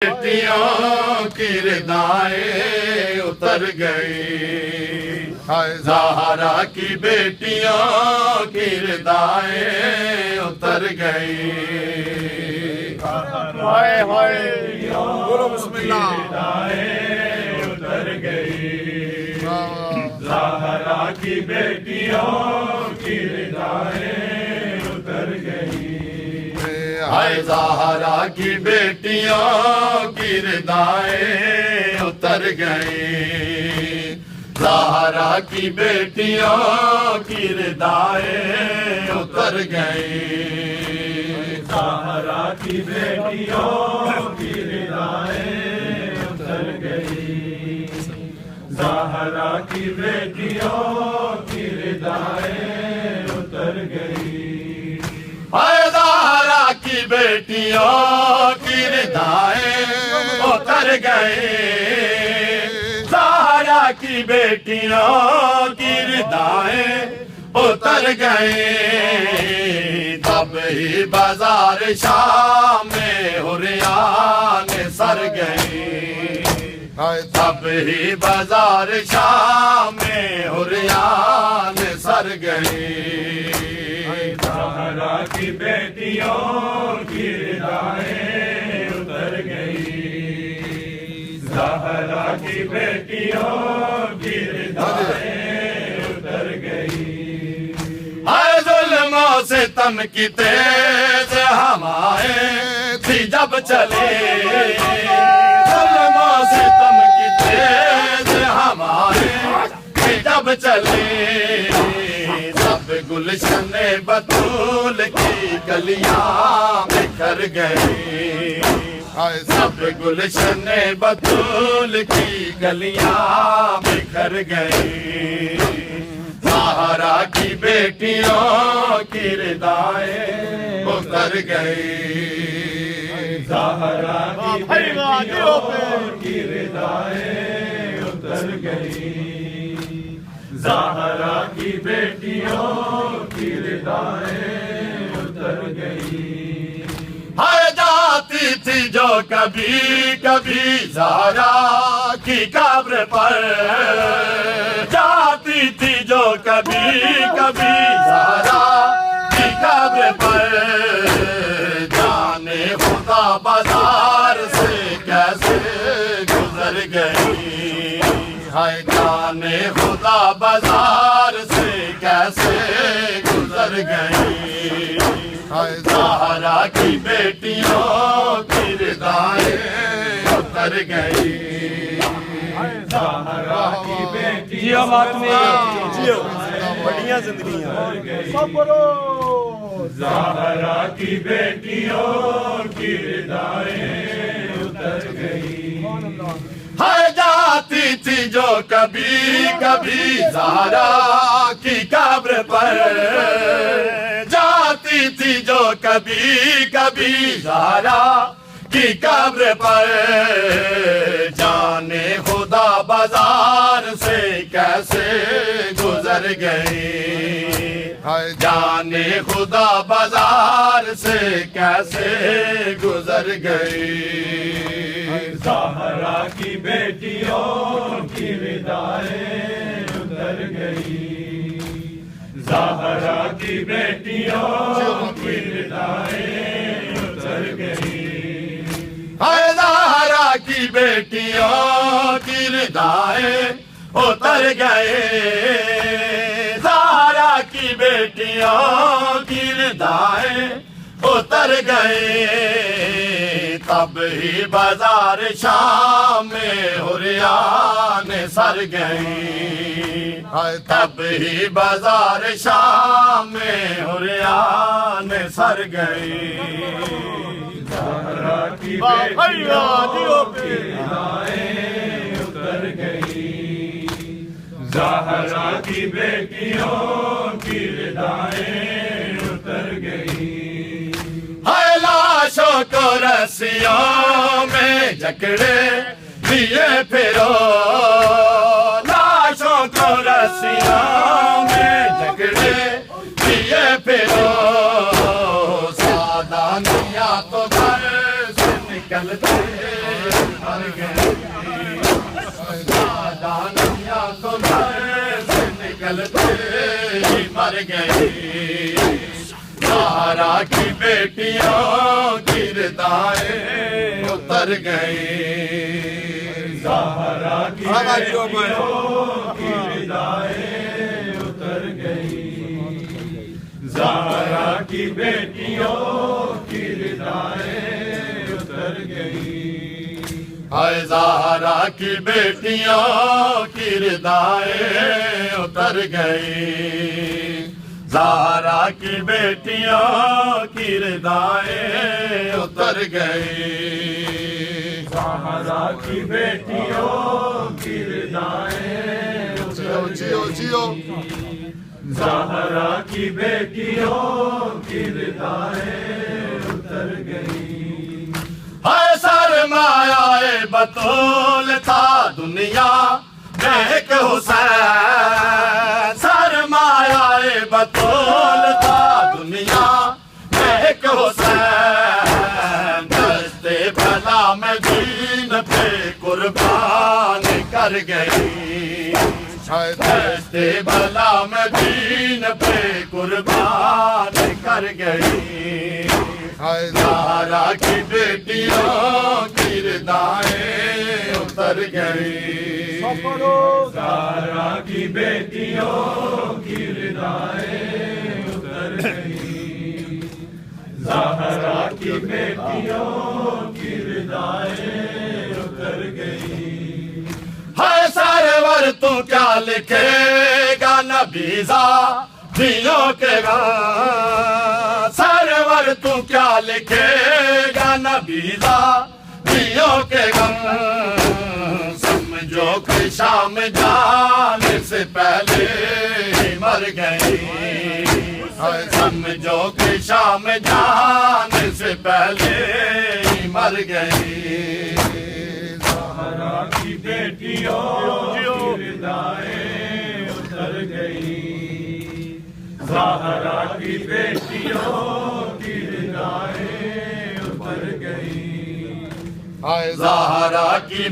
बेटियों की रिदाएं उतर गई, ज़हरा की बेटियों की रिदाएं उतर गई। हाय हाय बोलो बिस्मिल्लाह। रिदाएं उतर गई, ज़हरा की बेटियों की रिदाएं उतर गई। हाय ज़हरा की बेटियों की रिदाएं उतर गई, ज़हरा की बेटियों की रिदाएं उतर गई, ज़हरा की बेटियों की रिदाएं उतर गई, ज़हरा की बेटियों की रिदाएं उतर गई। हाय ज़हरा की बेटियों की रिदाएं उतर गई, ज़हरा की बेटियों की रिदाएं उतर गई। तब ही बाजार शाम में हुरियान सर गई, तब ही बाजार शाम में हुरियान सर गई। ज़हरा की बेटियों की रिदाएं उतर गई, ज़हरा की बेटियों की रिदाएं उतर गई। हाय जुल्मों से तम की तेज हवाएं थी जब चले, जुल्मों से तम की तेज हवाएं थी जब चले। गुलशन बतूल की गलियां बिखर गई, सब गुलशन बतूल की गलियां बिखर गई। ज़हरा की बेटियों की रिदाएं उतर गई, ज़हरा की बेटियों की रिदाएं उतर गई, ज़हरा की बेटियों की रिदाएं उतर गई। हाय जाती थी जो कभी कभी ज़हरा की कब्र पर, जाती थी जो कभी कभी ज़हरा की कब्र पर। जाने खुदा बाजार से कैसे गुजर गई, हाय जाने खुदा बाजार से कैसे गुजर गई। हाय ज़हरा की बेटियों की रिदाएं उतर गई, ज़हरा की बेटियों जियो बात में जियो बढ़िया जिंदगी सब बोलो। ज़हरा की बेटियों की रिदाएं उतर गई। हाय जाती थी जो कभी कभी ज़हरा की कब्र पर, जाती थी जो कभी कभी ज़हरा की कब्र पर। जाने खुदा बाजार से कैसे गुजर गई, जाने खुदा बाजार से कैसे गुजर गई। ज़हरा की बेटियों की रिदाएं उतर गई, ज़हरा की बेटियों की रिदाएं उतर गई। हाय ज़हरा की बेटियों की रिदाएं उतर गए, ज़हरा की बेटियों की रिदाएं उतर गए। तब ही बाजार शाम में हुरियान सर गई, तब ही बाजार शाम में हुरियान सर गई। ज़हरा की बेटियों की रिदाएं उतर गई, ज़हरा की बेटियों की रिदाएं उतर गई। हाय लाशों को रस्सियों में जकड़े लिए फिरो, लाशों को रस्सियों में जकड़े लिए फिरो। सादानिया तो घर से निकलते मर गई दानिया तो घर से निकलते ही मर गई ज़हरा की बेटियों की रिदाएं उतर गई ज़हरा की बेटियों की रिदाएं उतर गई ज़हरा की बेटियों की रिदाएं उतर गई हाय ज़हरा की बेटियों की रिदाएं उतर गई ज़हरा की बेटियों की रिदाएं उतर गई ज़हरा की बेटियों की रिदाएं उतर गई ज़हरा की बेटियों की रिदाएं उतर गई हाय सरमाया बतूल था दुनिया में एक हुसैन सरमाया बतूल था दुनिया में एक हुसैन दस्ते भला में दीन पे कुर्बान कर गई दस्ते भला में दीन पे कुर्बान कर गई ज़हरा की बेटियों की रिदाएं उतर गई ज़हरा की बेटियों की रिदाएं उतर गई ज़हरा की बेटियों की रिदाएं उतर गई हाय सरवर तू क्या लिखेगा नबीज़ा दियों के गान सरवर तू क्या लिखेगा नबीज़ा दियों के गान समझो कि शाम जाने से पहले ही मर गई समझो कि शाम जाने से पहले ही मर गई ज़हरा की बेटियों की रिदाएं उतर गई ज़हरा की बेटियों की रिदाएं उतर गई ज़हरा की